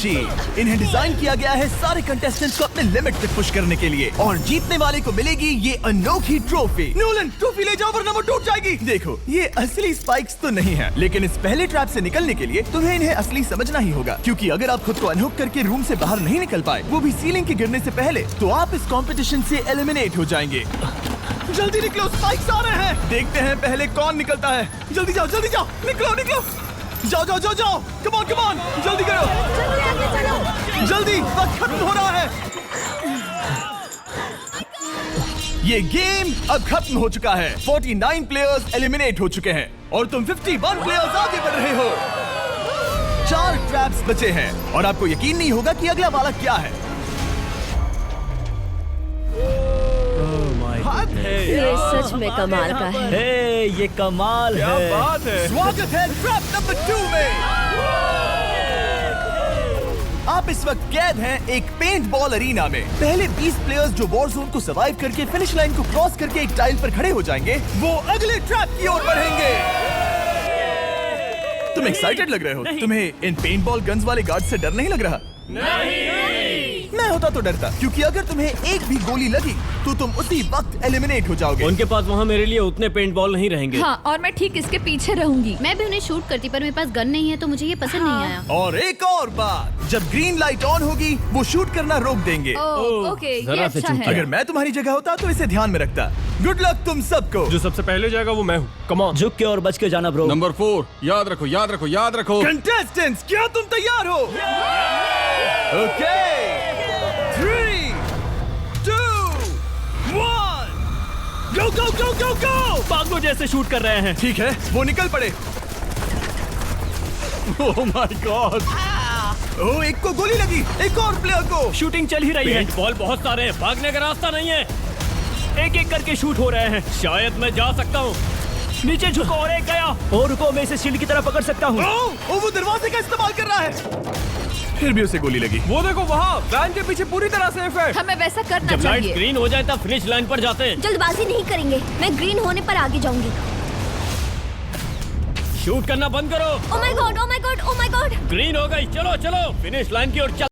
ची। इन्हें डिजाइन किया गया है सारे कंटेस्टेंट्स को अपने लिमिट तक पुश करने के लिए, और जीतने वाले को मिलेगी ये अनोखी ट्रॉफी। नोलन, ट्रॉफी ले जाओ वरना वो टूट जाएगी। देखो, ये असली स्पाइक्स तो नहीं है, लेकिन इस पहले ट्रैप से निकलने के लिए तुम्हें इन्हें असली समझना ही होगा, क्योंकि अगर आप खुद को अनहुक करके रूम से बाहर नहीं निकल पाए, वो भी सीलिंग के गिरने से पहले, तो आप इस कंपटीशन से एलिमिनेट हो जाएंगे। जल्दी निकलो, स्पाइक्स आ रहे हैं। देखते हैं पहले कौन निकलता है। जल्दी जाओ, निकलो। जाओ, कम ऑन, जल्दी करो, जल्दी, वक्त खत्म हो रहा है। ये गेम अब खत्म हो चुका है। 49 प्लेयर्स एलिमिनेट हो चुके हैं और तुम 51 प्लेयर्स आगे बढ़ रहे हो। 4 ट्रैप्स बचे हैं और आपको यकीन नहीं होगा कि अगला वाला क्या है। ये सच में कमाल का है। ये कमाल क्या है। बात है। स्वागत है ट्रैप नंबर 2 में। आप इस वक्त कैद हैं एक पेंट बॉल अरीना में। पहले 20 प्लेयर्स जो वॉर जोन को सर्वाइव करके फिनिश लाइन को क्रॉस करके एक टाइल पर खड़े हो जाएंगे, वो अगले ट्रैप की ओर बढ़ेंगे। तुम एक्साइटेड लग रहे हो? तुम्हें इन पेंट बॉल गन्स वाले गार्ड से डर नहीं लग रहा? मैं होता तो डरता, क्योंकि अगर तुम्हें एक भी गोली लगी तो तुम उसी वक्त एलिमिनेट हो जाओगे। उनके पास वहाँ मेरे लिए उतने पेंट बॉल नहीं रहेंगे। हाँ, और मैं ठीक इसके पीछे रहूंगी। मैं भी उन्हें शूट करती, पर मेरे पास गन नहीं है तो मुझे ये पसंद नहीं आया। और एक और बात, जब ग्रीन लाइट ऑन होगी वो शूट करना रोक देंगे। ओके, ये जरा से अच्छा चूक है। अगर मैं तुम्हारी जगह होता तो इसे ध्यान में रखता। गुड लक तुम सबको। जो सबसे पहले जाएगा वो मैं हूँ। Come on. झुक के और बच के जाना ब्रो। नंबर 4, याद रखो। कंटेस्टेंट्स, क्या तुम तैयार हो? Okay, 3, 2, 1, go! पागलों जैसे शूट कर रहे हैं। ठीक है, वो निकल पड़े। Oh my God. ओह, एक को गोली लगी, एक और प्लेयर को। शूटिंग चल ही रही है। पेंट बॉल बहुत सारे हैं, भागने का रास्ता नहीं है। एक एक करके शूट हो रहे हैं। शायद मैं जा सकता हूँ। नीचे झुको और एक गया। और रुको, मैं इसे शील्ड की तरह पकड़ सकता हूँ। ओह, वो दरवाजे का इस्तेमाल कर रहा है। फिर भी उसे गोली लगी। वो देखो वहाँ, वैन के पीछे पूरी तरह सेफ है। हमें वैसा करना जब लाइट चाहिए। ग्रीन हो जाए तब फिनिश लाइन पर जाते हैं। जल्दबाजी नहीं करेंगे, मैं ग्रीन होने पर आगे जाऊंगी। शूट करना बंद करो। Oh my God. ग्रीन हो गई। चलो फिनिश लाइन की ओर चल।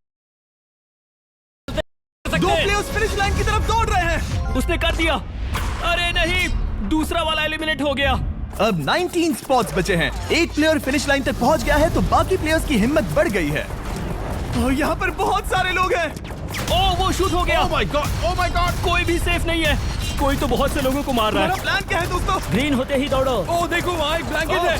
2 प्लेयर्स फिनिश लाइन की तरफ दौड़ रहे हैं। उसने कर दिया। अरे नहीं, दूसरा वाला एलिमिनेट हो गया। अब 19 स्पॉट्स बचे हैं। एक प्लेयर फिनिश लाइन तक पहुंच गया है तो बाकी प्लेयर्स की हिम्मत बढ़ गई है। और यहाँ पर बहुत सारे लोग हैं। ओह, वो शूट हो गया। Oh my God. कोई भी सेफ नहीं है। कोई तो बहुत से लोगों को मार रहा हमारा है। प्लान क्या है दोस्तों? ग्रीन होते ही दौड़ो। ओह देखो वहाँ एक ब्लैंकेट है।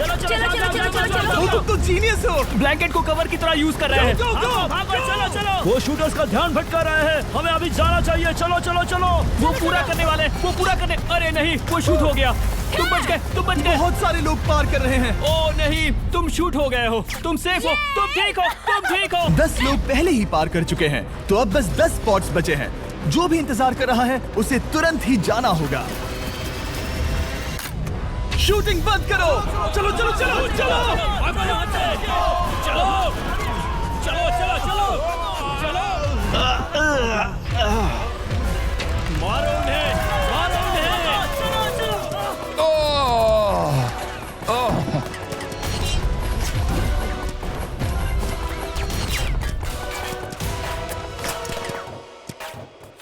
वो तुम तो जीनियस हो। ब्लैंकेट को कवर की तरह यूज कर रहे हैं। Go, go, go, भागो, चलो। वो शूटर्स का ध्यान भटका रहे हैं। हमें अभी जाना चाहिए। चलो। वो पूरा करने। अरे नहीं, वो शूट हो गया। तुम बच गए। बहुत सारे लोग पार कर रहे हैं। ओह नहीं, तुम शूट हो गए हो। तुम सेफ हो। तुम ठीक हो। 10 लोग पहले ही पार कर चुके हैं, तो अब बस 10 स्पॉट्स बचे हैं। जो भी इंतजार कर रहा है उसे तुरंत ही जाना होगा। शूटिंग बंद करो। चलो। मारो उन्हें।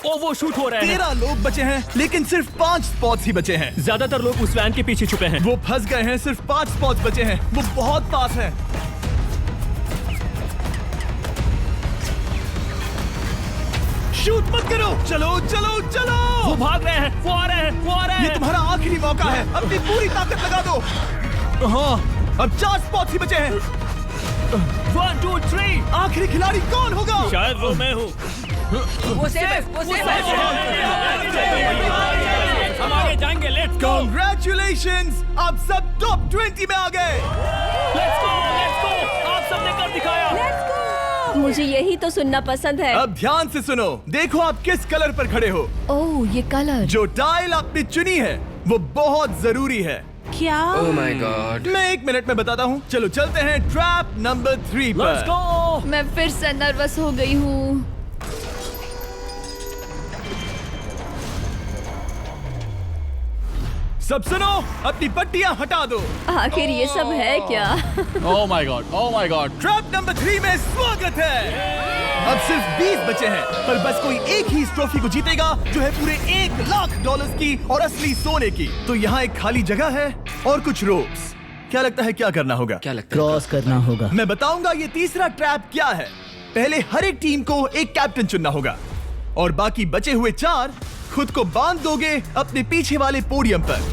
ओ, वो शूट हो रहे हैं। 13 लोग बचे हैं, लेकिन सिर्फ 5 स्पॉट्स ही बचे हैं। ज्यादातर लोग उस वैन के पीछे छुपे हैं। वो फंस गए हैं। सिर्फ 5 स्पॉट्स बचे हैं। वो बहुत पास है। शूट मत करो। चलो। वो भाग रहे हैं। वो आ रहे हैं। ये तुम्हारा आखिरी मौका है। अपनी पूरी ताकत लगा दो। हाँ, अब 4 स्पॉट्स ही बचे हैं। 1, 2, 3। आखिरी खिलाड़ी कौन होगा? शायद वो मैं हूँ। वो सेफ हम आगे जाएंगे। Let's go. Congratulations! आप सब टॉप 20 में आ गए। Let's go. आप सबने कर दिखाया। मुझे यही तो सुनना पसंद है। अब ध्यान से सुनो। देखो आप किस कलर पर खड़े हो। ओह, ये कलर। जो टाइल आपने चुनी है वो बहुत जरूरी है। क्या? Oh my God. मैं 1 मिनट में बताता हूँ। चलो चलते हैं ट्रैप नंबर 3 लेट्स पर। गो। मैं फिर से नर्वस हो गई हूँ। सब सुनो, अपनी पट्टियां हटा दो। आखिर ये सब है क्या? Oh my God! Oh my God! Trap number 3 में स्वागत है। अब सिर्फ 20 बचे हैं, पर बस कोई एक ही इस ट्रॉफी को जीतेगा जो है पूरे $1,00,000 की और असली सोने की। तो यहाँ एक खाली जगह है और कुछ रोप्स। क्या लगता है क्या करना होगा? क्या लगता क्रॉस करना होगा। मैं बताऊंगा ये तीसरा ट्रैप क्या है। पहले हर एक टीम को एक कैप्टन चुनना होगा और बाकी बचे हुए 4 खुद को बांध दोगे अपने पीछे वाले पोडियम पर।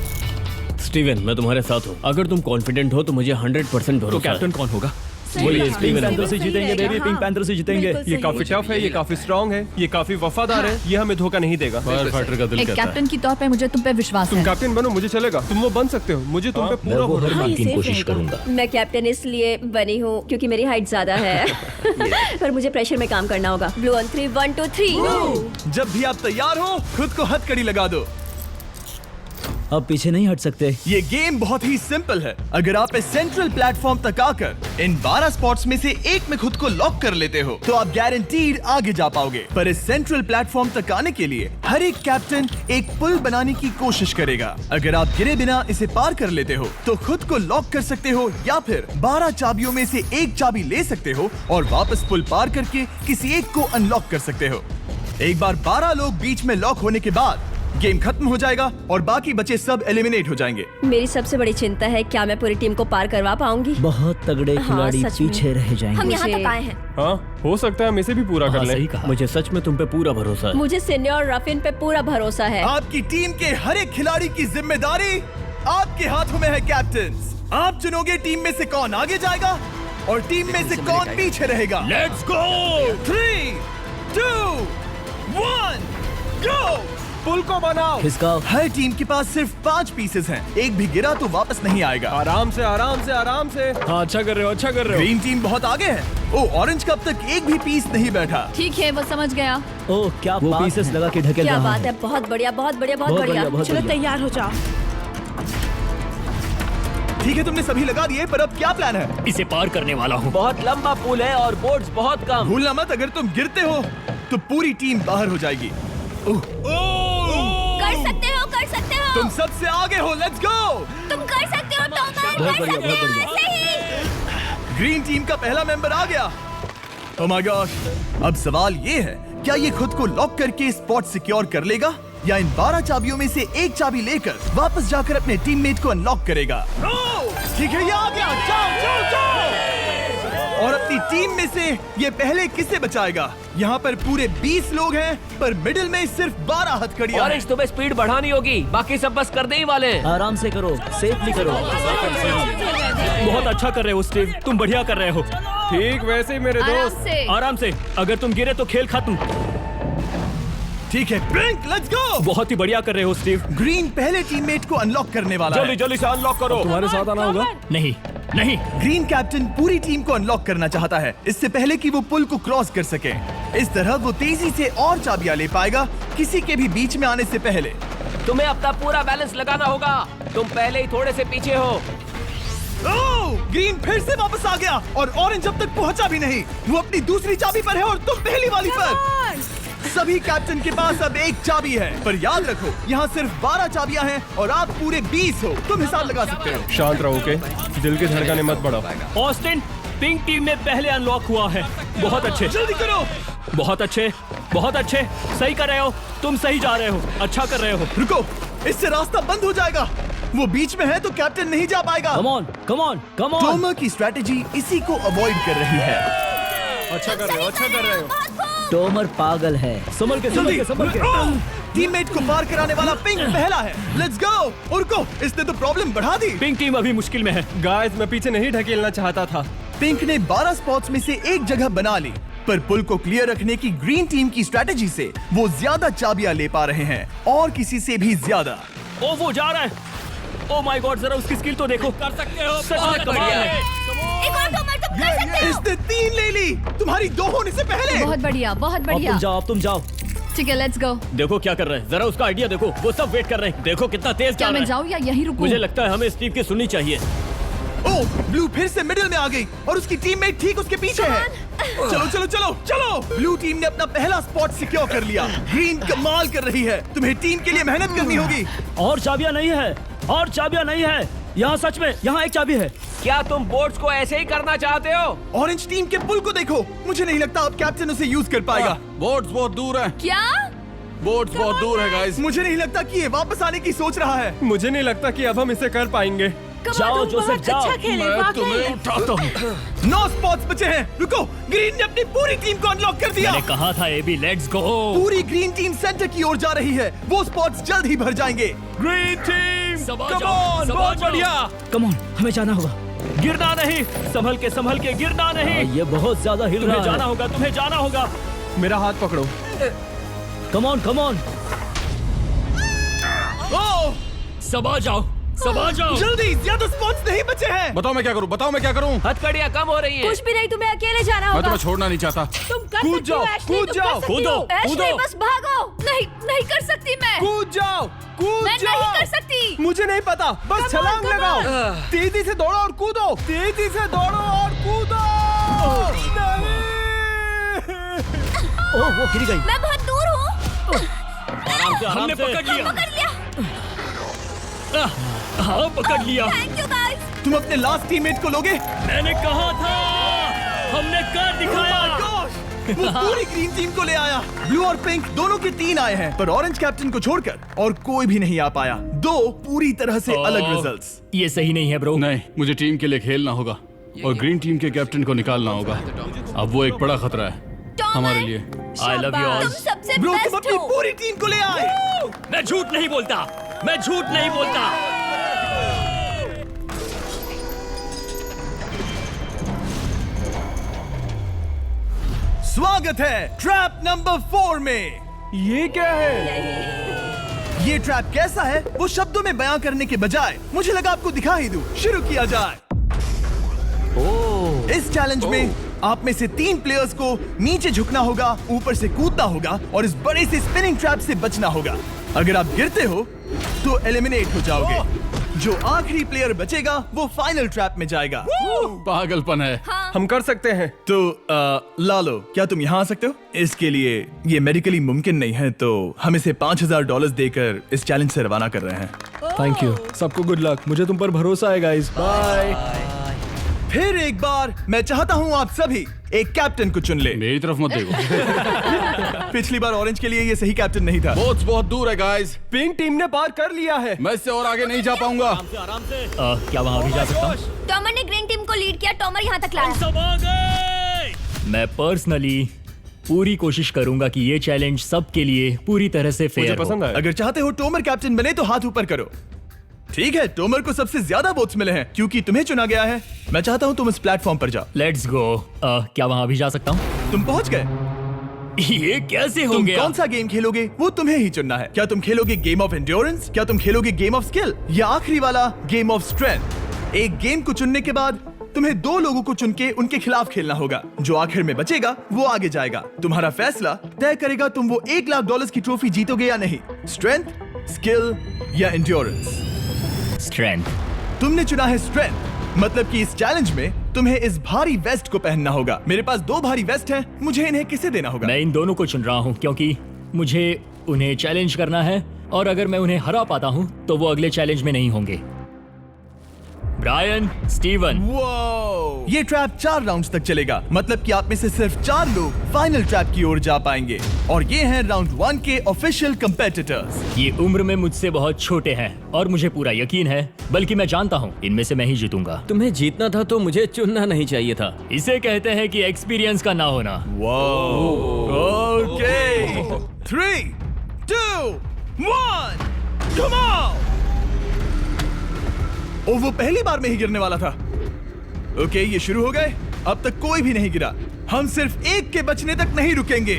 स्टीवन, मैं तुम्हारे साथ हूँ। अगर तुम कॉन्फिडेंट हो तो मुझे 100% भरोसा है। कैप्टन कौन होगा? बोलिए हाँ, स्टीवन। पैंथर से जीतेंगे बेबी, पिंक पैंथर से जीतेंगे। ये काफी टफ है, ये काफी स्ट्रांग है, ये काफी वफादार है, ये हमें धोखा नहीं देगा। फाइटर का दिल एक कहता है। कैप्टन की तौर पे मुझे तुम पे विश्वास तुम है। कैप्टन बनो, मुझे चलेगा। तुम वो बन सकते हो, मुझे तुम पे पूरा भरोसा है। मुमकिन कोशिश करूंगा। मैं कैप्टन इसलिए बनी हूँ क्योंकि मेरी हाइट ज्यादा है। पर मुझे प्रेशर में काम करना होगा। Blue on 3, 1 2 3। जब भी आप तैयार हो खुद को हथकड़ी लगा दो। अब पीछे नहीं हट सकते। ये गेम बहुत ही सिंपल है। अगर आप इस सेंट्रल प्लेटफॉर्म तक आकर इन 12 स्पॉट्स में से एक में खुद को लॉक कर लेते हो तो आप गारंटीड आगे जा पाओगे। पर इस सेंट्रल प्लेटफॉर्म तक आने के लिए हर एक कैप्टन एक पुल बनाने की कोशिश करेगा। अगर आप गिरे बिना इसे पार कर लेते हो तो खुद को लॉक कर सकते हो या फिर 12 चाबियों में से एक चाबी ले सकते हो और वापस पुल पार करके किसी एक को अनलॉक कर सकते हो। एक बार 12 लोग बीच में लॉक होने के बाद गेम खत्म हो जाएगा और बाकी बचे सब एलिमिनेट हो जाएंगे। मेरी सबसे बड़ी चिंता है क्या मैं पूरी टीम को पार करवा पाऊंगी? बहुत तगड़े खिलाड़ी सच में। पीछे रह जाएंगे। हम यहाँ तक आए हैं। हाँ, हो सकता है हम इसे भी पूरा कर लें। मुझे सच में तुम पे पूरा भरोसा है। मुझे सीनियर रफिन पे पूरा भरोसा है। आपकी टीम के हर एक खिलाड़ी की जिम्मेदारी आपके हाथों में है कैप्टन्स। आप चुनोगे टीम में से कौन आगे जाएगा और टीम में से कौन पीछे रहेगा। Let's go. 3 2 1 गो। पुल को बनाओ। खिसकाओ। हर टीम के पास सिर्फ 5 पीसेस हैं। एक भी गिरा तो वापस नहीं आएगा। आराम से, आराम से, आराम से। हाँ, अच्छा कर रहे हो, अच्छा कर रहे ग्रीन टीम बहुत आगे है। ओ, ऑरेंज का अब तक एक भी पीस नहीं बैठा। ठीक है, वो समझ गया। हो। ओ क्या वो पीसेस लगा के ढकेल क्या रहा बात है, बहुत बढ़िया, बहुत बढ़िया, बहुत बहुत बढ़िया। बढ़िया, बहुत चलो बढ़िया। तैयार हो जाओ। ठीक है, तुमने सभी लगा दिए, पर अब क्या प्लान है? इसे पार करने वाला हूँ। बहुत लंबा पुल है और बोट्स बहुत कम। भूलना मत, अगर तुम गिरते हो तो पूरी टीम बाहर हो जाएगी। कर सकते हो, कर सकते हो। तुम सबसे आगे हो। Let's go. तुम कर सकते हो, टॉमर, बहुत कर बढ़िया, सकते बहुत हो, बढ़िया। ऐसे ही। ग्रीन टीम का पहला मेंबर आ गया। Oh my God. अब सवाल ये है, क्या ये खुद को लॉक करके स्पॉट सिक्योर कर लेगा या इन 12 चाबियों में से एक चाबी लेकर वापस जाकर अपने टीममेट को अनलॉक करेगा? ठीक है, ये आ गया। जाओ जाओ जाओ। और अपनी टीम में से ये पहले किसे बचाएगा? यहाँ पर पूरे 20 लोग हैं, पर मिडिल में सिर्फ 12 हथकड़ियां हैं। ऑरेंज, तुम्हें स्पीड बढ़ानी होगी, बाकी सब बस करने ही वाले हैं। आराम से करो, सेफली करो। बहुत अच्छा कर रहे हो स्टीव, तुम बढ़िया कर रहे हो। ठीक वैसे ही मेरे आराम दोस्त। से। आराम से, अगर तुम गिरे तो खेल खत्म। ठीक है, ब्लिंक, लेट्स गो। बहुत ही बढ़िया कर रहे हो स्टीव। ग्रीन पहले टीममेट को अनलॉक करने वाला जल्दी है। जल्दी से अनलॉक करो। तुम्हारे साथ आना होगा। नहीं नहीं, ग्रीन कैप्टन पूरी टीम को अनलॉक करना चाहता है, इससे पहले कि वो पुल को क्रॉस कर सके। इस तरह वो तेजी से और चाबियां ले पाएगा, किसी के भी बीच में आने से पहले। तुम्हें अपना पूरा बैलेंस लगाना होगा, तुम पहले ही थोड़े से पीछे हो। ओह, ग्रीन फिर से वापस आ गया और ऑरेंज अब तक पहुंचा भी नहीं। वो अपनी दूसरी चाबी पर है और तुम पहली वाली पर। सभी कैप्टन के पास अब एक चाबी है, पर याद रखो यहाँ सिर्फ 12 चाबियां हैं और आप पूरे 20 हो। तुम हिसाब लगा सकते हो। शांत रहो, ओके? दिल की धड़कनें मत बढ़ाओ। ऑस्टिन पिंक टीम में पहले अनलॉक हुआ है। बहुत अच्छे, जल्दी करो। बहुत अच्छे, बहुत अच्छे। सही कर रहे हो, तुम सही जा रहे हो, अच्छा कर रहे हो। रुको, इससे रास्ता बंद हो जाएगा। वो बीच में है तो कैप्टन नहीं जा पाएगा। Come on, come on, come on. Tomar की स्ट्रेटेजी इसी को अवॉइड कर रही है। अच्छा कर रहे हो, अच्छा कर रहे हो। टोमर पागल है। संभल के, संभल के, संभल के। टीममेट को पार कराने वाला पिंक पहला है। Let's go. रुको, इसने तो प्रॉब्लम बढ़ा दी। पिंक टीम अभी मुश्किल में है। गाइस, मैं पीछे नहीं ढकेलना चाहता था। पिंक ने 12 स्पॉट्स में से एक जगह बना ली, पर पुल को क्लियर रखने की ग्रीन टीम की स्ट्रेटेजी से वो ज्यादा चाबियां ले पा रहे हैं और किसी से भी ज्यादा। ओ वो जा रहा है। ओ माय गॉड, जरा उसकी स्किल तो देखो। कर सकते हो, सच में कमाल है। एक और टॉमर, तुम कर सकते हो। इसने 3 ले ली, तुम्हारी 2 होने से पहले। बहुत बढ़िया, बहुत अब बढ़िया। तुम जाओ, अब तुम जाओ। ठीक है, लेट्स गो। देखो क्या कर रहे हैं, जरा उसका आइडिया देखो। वो सब वेट कर रहे हैं, देखो कितना तेज क्या जा रहा मैं है। जाऊँ या यहीं रुकूं? मुझे लगता है हमें स्टीव की सुननी चाहिए। ओह, ब्लू फिर से मिडिल में आ गई और उसकी टीममेट ठीक उसके पीछे है। चलो चलो चलो चलो। ब्लू टीम ने अपना पहला स्पॉट सिक्योर कर लिया। ग्रीन कमाल कर रही है, तुम्हें टीम के लिए मेहनत करनी होगी। और चाबियां नहीं है, और चाबियां नहीं है यहाँ। सच में यहाँ एक चाबी है। क्या तुम बोट्स को ऐसे ही करना चाहते हो? ऑरेंज टीम के पुल को देखो। मुझे नहीं लगता अब कैप्टन उसे यूज कर पाएगा। बोट्स बहुत दूर है। क्या? बोट्स बहुत दूर है गाइस। मुझे नहीं लगता कि ये वापस आने की सोच रहा है। मुझे नहीं लगता कि अब हम इसे कर पाएंगे। जाओ जोसेफ जाओ। अच्छा खेले, मैं तुम्हें उठाता हूँ। 9 स्पॉट्स बचे हैं। रुको, ग्रीन ने अपनी पूरी टीम को अनलॉक कर दिया। मैंने कहा था एबी, लेट्स गो। पूरी ग्रीन टीम सेंटर की ओर जा रही है। वो स्पॉट्स जल्द ही भर जाएंगे। ग्रीन टीम, सबा कम जाओ, ऑन, सबा बहुत जाओ। बढ़िया। कम ऑन, हमें जाना होगा। गिरना नहीं, संभल के गिरना नहीं। ये बहुत ज्यादा हिल रहा है। जाना होगा, तुम्हें जाना होगा। मेरा हाथ पकड़ो। Come on. ओह, सबा जाओ। जल्दी, ज्यादा स्पॉट्स नहीं बचे हैं। बताओ मैं क्या करूँ? हथकड़ियाँ कम हो रही हैं। कुछ भी नहीं, तुम्हें अकेले जाना मैं होगा। तुम्हें छोड़ना नहीं चाहता। तुम कर कूद सकती हो, जाओ, एशली, कूद तुम जाओ, कर सकती कूदो, हो। एशली, बस भागो। नहीं कर सकती मैं। कूद जाओ, मैं नहीं कर सकती। मुझे नहीं पता, बस छलांग लगाओ। तेजी से दौड़ो और कूदो। तेजी से दौड़ो और कूदो। नहीं। ओह, वो गिर गई। मैं बहुत दूर हूँ। हमने पकड़ लिया। पकड़ लिया। हाँ, पकड़ लिया। Thank you guys. तुम अपने लास्ट टीममेट को लोगे? मैंने कहा था, हमने कर दिखाया। वो पूरी ग्रीन टीम को ले आया। ब्लू और पिंक दोनों के 3 आए हैं, पर ऑरेंज कैप्टन को छोड़कर और कोई भी नहीं आ पाया। 2 पूरी तरह से अलग रिजल्ट्स। ये सही नहीं है ब्रो। नहीं, मुझे टीम के लिए खेलना होगा और ग्रीन टीम के कैप्टन को निकालना होगा। अब वो एक बड़ा खतरा है हमारे लिए। I love you all. तुम सबसे ब्रो, तुम बेस्ट अपनी हो। पूरी टीम को ले आए। मैं झूठ नहीं बोलता। स्वागत है ट्रैप नंबर 4 में। ये क्या है? ये ट्रैप कैसा है वो शब्दों में बयां करने के बजाय मुझे लगा आपको दिखा ही दूं। शुरू किया जाए। इस चैलेंज में आप में से 3 प्लेयर्स को नीचे झुकना होगा, ऊपर से कूदना होगा और इस बड़े से स्पिनिंग ट्रैप से बचना होगा। अगर आप गिरते हो तो एलिमिनेट हो जाओगे। जो आखिरी प्लेयर बचेगा वो फाइनल ट्रैप में जाएगा। पागलपन है। हम कर सकते हैं। तो लालो, क्या तुम यहाँ आ सकते हो? इसके लिए ये मेडिकली मुमकिन नहीं है, तो हम इसे $5000 देकर इस चैलेंज से रवाना कर रहे हैं। Thank you. सबको गुड लक। मुझे तुम पर भरोसा है गाइस। बाय। फिर एक बार मैं चाहता हूँ आप सभी एक कैप्टन को चुन ले। मेरी तरफ मत देखो। पिछली बार ऑरेंज के लिए ये सही कैप्टन नहीं था। बोट्स बहुत दूर है गाइस। पिंक टीम ने पार कर लिया है। मैं इससे और आगे नहीं जा पाऊंगा। आराम से। क्या वहाँ भी जा सकता हूँ? टॉमर ने ग्रीन टीम को लीड किया। टॉमर यहाँ तक लाया। सब आ गए। मैं पर्सनली पूरी कोशिश करूंगा कि ये चैलेंज सबके लिए पूरी तरह से मुझे फेयर पसंद हो। आया। अगर चाहते हो टोमर कैप्टन बने तो हाथ ऊपर करो। ठीक है, टोमर को सबसे ज्यादा वोट्स मिले हैं क्योंकि तुम्हें चुना गया है। मैं चाहता हूँ तुम इस प्लेटफॉर्म पर जाओ। Let's go. क्या वहाँ भी जा सकता हूँ? तुम पहुँच गए। ये कैसे हो तुम गया? कौन सा गेम खेलोगे वो तुम्हें ही चुनना है। क्या तुम खेलोगे गेम ऑफ एंड्योरेंस, क्या तुम खेलोगे गेम ऑफ स्किल, या आखिरी वाला गेम ऑफ स्ट्रेंथ? एक गेम को चुनने के बाद तुम्हें 2 लोगों को चुन के उनके खिलाफ खेलना होगा। जो आखिर में बचेगा वो आगे जाएगा। तुम्हारा फैसला तय करेगा तुम वो $1,00,000 की ट्रॉफी जीतोगे या नहीं। स्ट्रेंथ, स्किल या एंड्योरेंस? स्ट्रेंथ। तुमने चुना है स्ट्रेंथ। मतलब कि इस चैलेंज में तुम्हें इस भारी वेस्ट को पहनना होगा। मेरे पास 2 भारी वेस्ट हैं, मुझे इन्हें किसे देना होगा? मैं इन दोनों को चुन रहा हूँ क्योंकि मुझे उन्हें चैलेंज करना है और अगर मैं उन्हें हरा पाता हूँ तो वो अगले चैलेंज में नहीं होंगे। Brian, Steven. वो ये ट्रैप 4 राउंड्स तक चलेगा। मतलब कि आप में से सिर्फ 4 लोग फाइनल ट्रैप की ओर जा पाएंगे और ये हैं राउंड 1 के ऑफिशियल कंपेटिटर्स। ये उम्र में मुझसे बहुत छोटे हैं और मुझे पूरा यकीन है, बल्कि मैं जानता हूँ इनमें से मैं ही जीतूंगा। तुम्हें जीतना था तो मुझे चुनना नहीं चाहिए था। इसे कहते हैं कि एक्सपीरियंस का ना होना। Okay, 3, 2, 1, come on. ओ, वो पहली बार में ही गिरने वाला था। ओके, ये शुरू हो गए। अब तक कोई भी नहीं गिरा। हम सिर्फ एक के बचने तक नहीं रुकेंगे।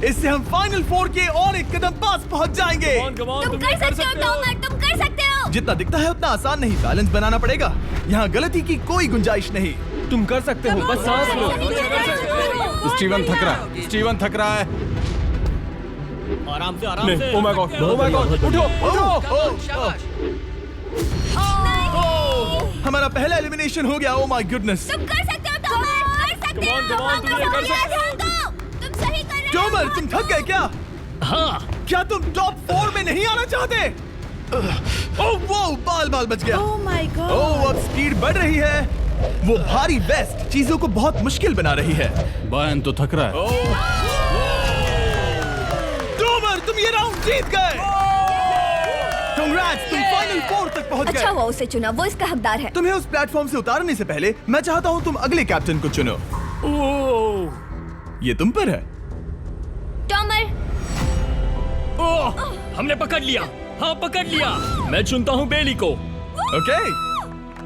इससे हम फाइनल 4 के और एक कदम पास पहुंच जाएंगे। तुम कर सकते हो टॉमर, तुम कर सकते हो। जितना दिखता है उतना आसान नहीं, बैलेंस बनाना पड़ेगा। यहाँ गलती की कोई गुंजाइश नहीं। तुम कर सकते हो, बस सांस लो। स्टीवन थक रहा है। आराम से, आराम नहीं, से। oh my God, oh my God, उठो। हमारा पहला एलिमिनेशन हो गया। Oh my goodness. तुम कर सकते हो टॉमर, कर सकते हो। तुम ये कर सकते हो। तुम सही कर रहे हो। टोमर, तुम थक गए क्या? हाँ, क्या तुम टॉप 4 में नहीं आना चाहते? ओह वो बाल बाल बच गया। Oh my God. ओह अब स्पीड बढ़ रही है। वो भारी वेस्ट चीजों को बहुत मुश्किल बना रही है। बायन तो थक रहा है। डोमर तुम ये राउंड जीत गए। Congrats, तुम फाइनल 4 तक पहुंच अच्छा गए। हुआ उसे चुना, वो इसका हकदार है। तुम्हें उस प्लेटफॉर्म से उतारने से पहले मैं चाहता हूँ तुम अगले कैप्टन को चुनो। ये तुम पर है। टॉमर। ओह, हमने पकड़ लिया। हाँ पकड़ लिया। मैं चुनता हूँ बेली को। ओके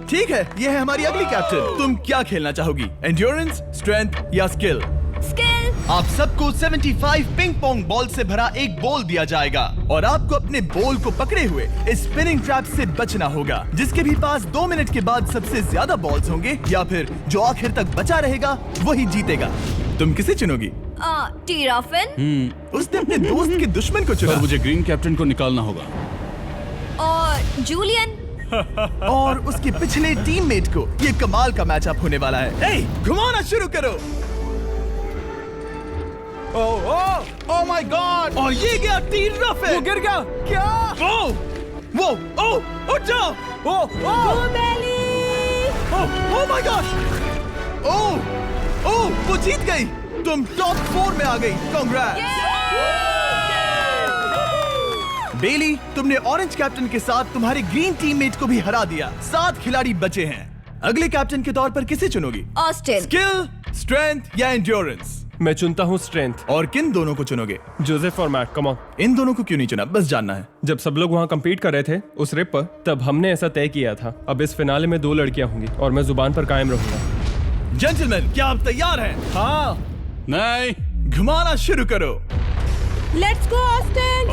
ठीक है, ये है हमारी अगली कैप्टन। तुम क्या खेलना चाहोगी, एंड्योरेंस, स्ट्रेंथ या स्किल? स्किल। आप सबको 75 पिंग पोंग बॉल से भरा एक बॉल दिया जाएगा और आपको अपने बॉल को पकड़े हुए इस स्पिनिंग ट्रैप से बचना होगा। जिसके भी पास 2 मिनट के बाद सबसे ज्यादा बॉल्स होंगे या फिर जो आखिर तक बचा रहेगा वही जीतेगा। तुम किसे चुनोगी? टीराफिन। उसने अपने दोस्त के दुश्मन को चुना। पर मुझे ग्रीन कैप्टन को निकालना होगा। और जूलियन। और उसके पिछले टीममेट को। ये कमाल का मैचअप होने वाला है। ए, घुमाना शुरू करो। Oh my God. और ये गया टीराफिन। वो गिर गया। क्या? वो उठ जाओ। Oh my God. ओह वो जीत गई। तुम टॉप 4 में आ गई। कांग्रेट्स। बेली, तुमने ऑरेंज कैप्टन के साथ तुम्हारे ग्रीन टीममेट को भी हरा दिया। 7 खिलाड़ी बचे हैं। अगले कैप्टन के तौर पर किसे चुनोगी? ऑस्टिन। स्किल, स्ट्रेंथ या एंड्योरेंस? मैं चुनता हूँ स्ट्रेंथ। और किन दोनों को चुनोगे? जोसेफ और मैट, कम ऑन। इन दोनों को क्यों नहीं चुना, बस जानना है। जब सब लोग वहाँ कम्पीट कर रहे थे उस रिप पर, तब हमने ऐसा तय किया था। अब इस फिनाले में 2 लड़कियां होंगी और मैं जुबान पर कायम रहूंगा। जेंटलमैन, क्या आप तैयार हैं? हाँ। नहीं। घुमाना शुरू करो। Let's go Austin.